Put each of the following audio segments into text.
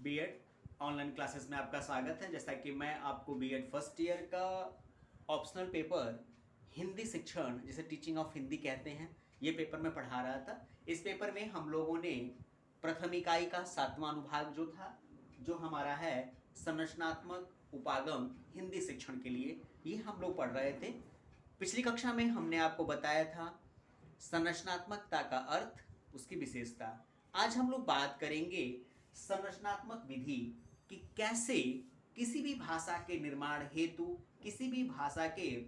BEd online classes में आपका स्वागत है। जैसा कि मैं आपको बीएड फर्स्ट ईयर का ऑप्शनल पेपर हिंदी शिक्षण, जिसे टीचिंग ऑफ हिंदी कहते हैं, ये पेपर मैं पढ़ा रहा था। इस पेपर में हम लोगों ने प्रथम इकाई का 7वां अनुभाग जो था, जो हमारा है संरचनात्मक उपागम हिंदी शिक्षण के लिए, ये हम लोग पढ़ रहे थे। पिछली कक्षा में हमने आपको बताया था संरचनात्मकता का अर्थ, उसकी विशेषता। आज हम लोग बात करेंगे संरचनात्मक विधि कि कैसे किसी भी भाषा के निर्माण हेतु, किसी भी भाषा के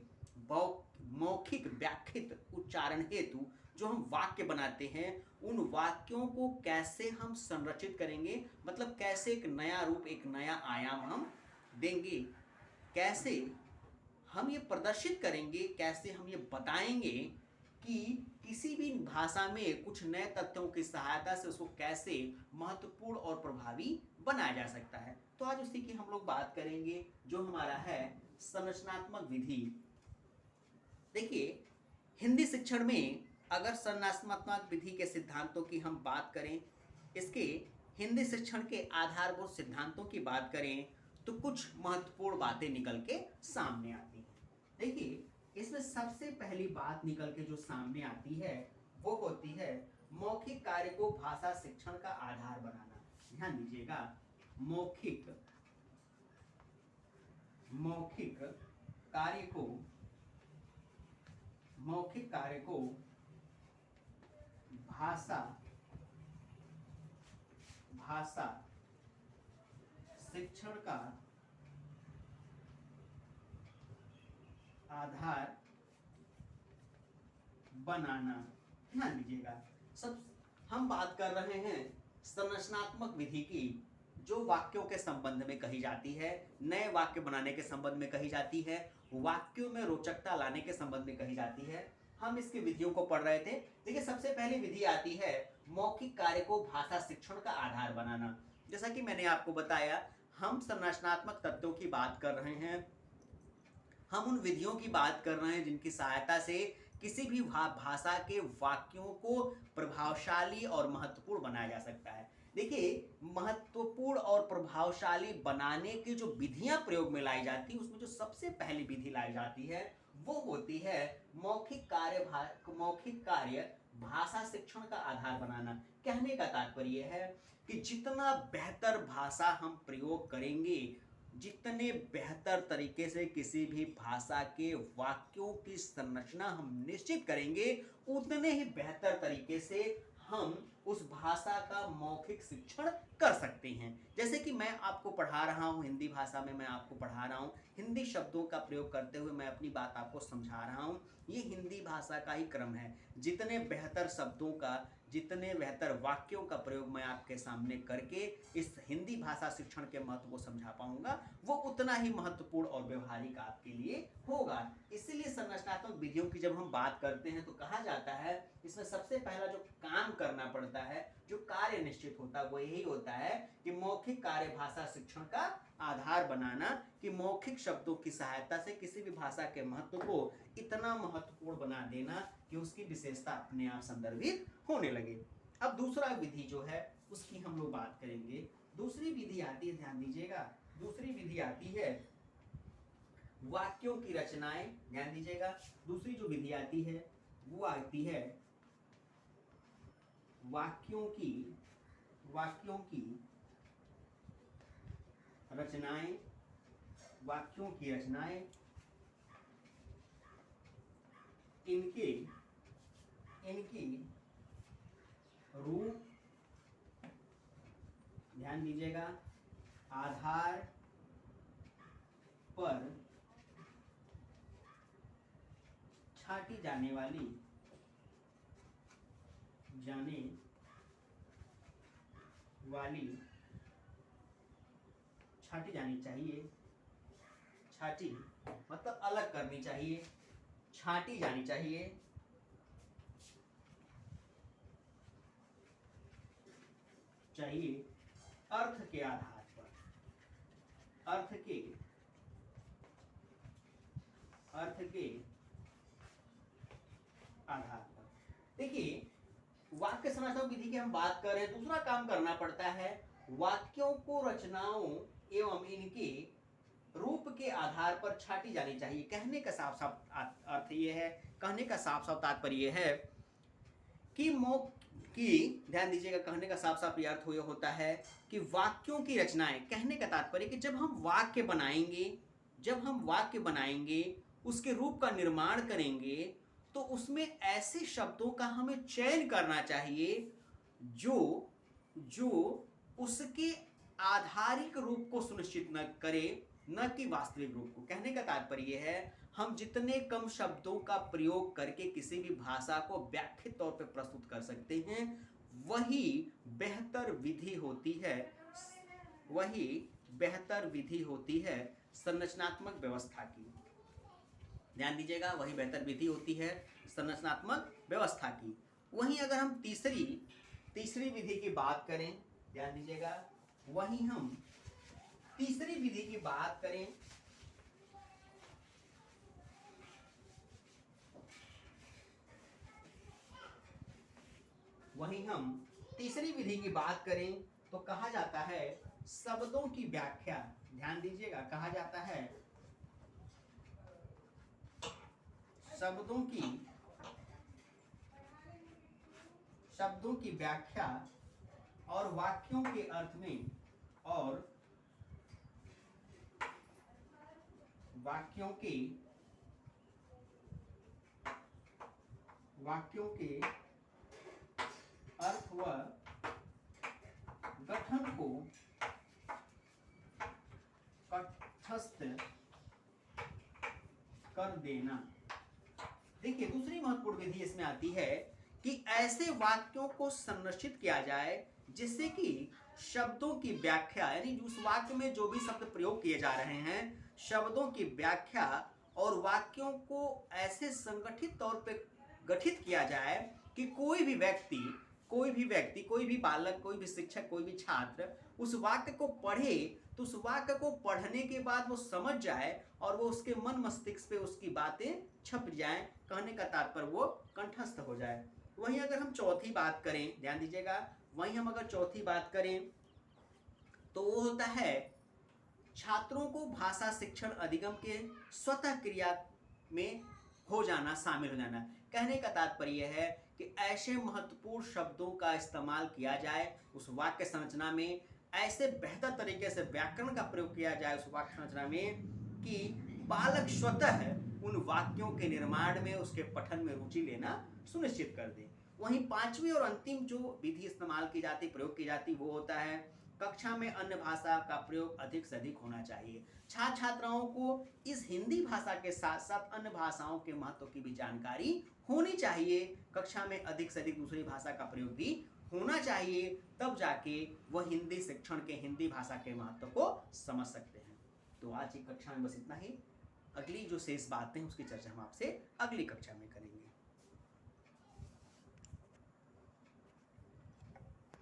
मौखिक व्याख्यित उच्चारण हेतु जो हम वाक्य बनाते हैं, उन वाक्यों को कैसे हम संरचित करेंगे, मतलब कैसे एक नया रूप, एक नया आयाम हम देंगे, कैसे हम ये प्रदर्शित करेंगे, कैसे हम ये बताएंगे कि किसी भी भाषा में कुछ नए तथ्यों की सहायता से उसको कैसे महत्वपूर्ण और प्रभावी बनाया जा सकता है। तो आज उसी की हम लोग बात करेंगे, जो हमारा है संरचनात्मक विधि। देखिए, हिंदी शिक्षण में अगर संरचनात्मक विधि के सिद्धांतों की हम बात करें, इसके हिंदी शिक्षण के आधारभूत सिद्धांतों की बात करें, तो कुछ महत्वपूर्ण बातें निकल के सामने आती हैं। देखिए, इसमें सबसे पहली बात निकल के जो सामने आती है वो होती है मौखिक कार्य को भाषा शिक्षण का आधार बनाना। ध्यान दीजिएगा, मौखिक कार्य को भाषा शिक्षण का आधार बनाना। ध्यान दीजिएगा, सब हम बात कर रहे हैं संरचनात्मक विधि की, जो वाक्यों के संबंध में कही जाती है, नए वाक्य बनाने के संबंध में कही जाती है, वाक्यों में रोचकता लाने के संबंध में कही जाती है। हम इसकी विधियों को पढ़ रहे थे। देखिए, सबसे पहली विधि आती है मौखिक कार्य को भाषा शिक्षण का आधार बनाना। जैसा कि मैंने आपको बताया, हम संरचनात्मक तत्वों की बात कर रहे हैं, हम उन विधियों की बात कर रहे हैं जिनकी सहायता से किसी भी भाषा के वाक्यों को प्रभावशाली और महत्वपूर्ण बनाया जा सकता है। देखिए, महत्वपूर्ण और प्रभावशाली बनाने की जो विधियां प्रयोग में लाई जाती है, उसमें जो सबसे पहली विधि लाई जाती है वो होती है मौखिक कार्य भाषा शिक्षण का आधार बनाना। कहने का तात्पर्य है कि जितना बेहतर भाषा हम प्रयोग करेंगे, जितने बेहतर तरीके से किसी भी भाषा के वाक्यों की संरचना हम निश्चित करेंगे, उतने ही बेहतर तरीके से हम उस भाषा का मौखिक शिक्षण कर सकते हैं। जैसे कि मैं आपको पढ़ा रहा हूं, हिंदी भाषा में मैं आपको पढ़ा रहा हूं, हिंदी शब्दों का प्रयोग करते हुए मैं अपनी बात आपको समझा रहा हूं। ये हिंदी भाषा का ही क्रम है। जितने बेहतर शब्दों का, जितने बेहतर वाक्यों का प्रयोग मैं आपके सामने करके इस हिंदी भाषा शिक्षण के महत्व को समझा पाऊंगा, वो उतना ही महत्वपूर्ण और व्यवहारिक आपके लिए होगा। इसीलिए संरचनात्मक विधियों की जब हम बात करते हैं तो कहा जाता है, इसमें सबसे पहला जो काम करना पड़ता है, जो कार्य निश्चित होता है, वो यही होता है कि मौखिक कार्य भाषा शिक्षण का आधार बनाना, कि मौखिक शब्दों की सहायता से किसी भी भाषा के महत्व को इतना महत्वपूर्ण बना देना कि उसकी विशेषता अपने आप संदर्भित होने लगे। अब दूसरा विधि जो है उसकी हम लोग बात करेंगे। दूसरी विधि आती है, ध्यान दीजिएगा, दूसरी विधि आती है वाक्यों की रचनाएं। ध्यान दीजिएगा, दूसरी जो विधि आती है वो आती है वाक्यों की रचनाएं। वाक्यों की रचनाएं, इनकी रूप, ध्यान दीजिएगा, आधार पर छाटी जाने वाली छाटी जानी चाहिए। छाटी मतलब अलग करनी चाहिए, छाटी जानी चाहिए। अर्थ के आधार पर, अर्थ के आधार पर। देखिए, वाक्य संरचना विधि की हम बात कर रहे हैं, दूसरा काम करना पड़ता है वाक्यों को रचनाओं एवं इनके रूप के आधार पर छाटी जानी चाहिए। कहने का साफ साफ अर्थ ये है, कहने का साफ साफ तात्पर्य है कि ध्यान दीजिएगा, कहने का साफ साफ अर्थ ये होता है कि वाक्यों की रचनाएं, कहने का तात्पर्य कि जब हम वाक्य बनाएंगे, उसके रूप का निर्माण करेंगे, तो उसमें ऐसे शब्दों का हमें चयन करना चाहिए जो उसके आधारिक रूप को सुनिश्चित न करे, न कि वास्तविक रूप को। कहने का तात्पर्य है हम जितने कम शब्दों का प्रयोग करके किसी भी भाषा को व्याख्यित तौर पर प्रस्तुत कर सकते हैं, वही बेहतर विधि होती है संरचनात्मक व्यवस्था की। ध्यान दीजिएगा, वही बेहतर विधि होती है संरचनात्मक व्यवस्था की। वहीं अगर हम तीसरी विधि की बात करें, ध्यान दीजिएगा, वहीं हम तीसरी विधि की बात करें तो कहा जाता है शब्दों की व्याख्या। ध्यान दीजिएगा, कहा जाता है शब्दों की व्याख्या और वाक्यों के अर्थ में वाक्यों के अर्थ व गठन को तटस्थ कर देना। देखिए, दूसरी महत्वपूर्ण विधि इसमें आती है कि ऐसे वाक्यों को संरचित किया जाए जिससे कि शब्दों की व्याख्या, यानी उस वाक्य में जो भी शब्द प्रयोग किए जा रहे हैं, शब्दों की व्याख्या और वाक्यों को ऐसे संगठित तौर पे गठित किया जाए कि कोई भी व्यक्ति, कोई भी बालक, कोई भी शिक्षक, कोई भी छात्र उस वाक्य को पढ़े तो उस वाक्य को पढ़ने के बाद वो समझ जाए और वो उसके मन मस्तिष्क पे उसकी बातें छप जाएं। कहने का तात्पर्य वो कंठस्थ हो जाए। वहीं अगर हम चौथी बात करें, ध्यान दीजिएगा, तो वो होता है छात्रों को भाषा शिक्षण अधिगम के स्वतः क्रिया में शामिल हो जाना। कहने का तात्पर्य है कि ऐसे महत्वपूर्ण शब्दों का इस्तेमाल किया जाए उस वाक्य संरचना में, ऐसे बेहतर तरीके से व्याकरण का प्रयोग किया जाए उस वाक्य संरचना में कि बालक स्वतः उन वाक्यों के निर्माण में, उसके पठन में रुचि लेना सुनिश्चित कर दे। वहीं पांचवी और अंतिम जो विधि इस्तेमाल की जाती, प्रयोग की जाती, वो होता है कक्षा में अन्य भाषा का प्रयोग अधिक से अधिक होना चाहिए। छात्र छात्राओं को इस हिंदी भाषा के साथ साथ अन्य भाषाओं के महत्व की भी जानकारी होनी चाहिए। कक्षा में अधिक से अधिक दूसरी भाषा का प्रयोग भी होना चाहिए, तब जाके वह हिंदी शिक्षण के, हिंदी भाषा के महत्व को समझ सकते हैं। तो आज की कक्षा में बस इतना ही। अगली जो शेष बातें हैं उसकी चर्चा हम आपसे अगली कक्षा में करेंगे।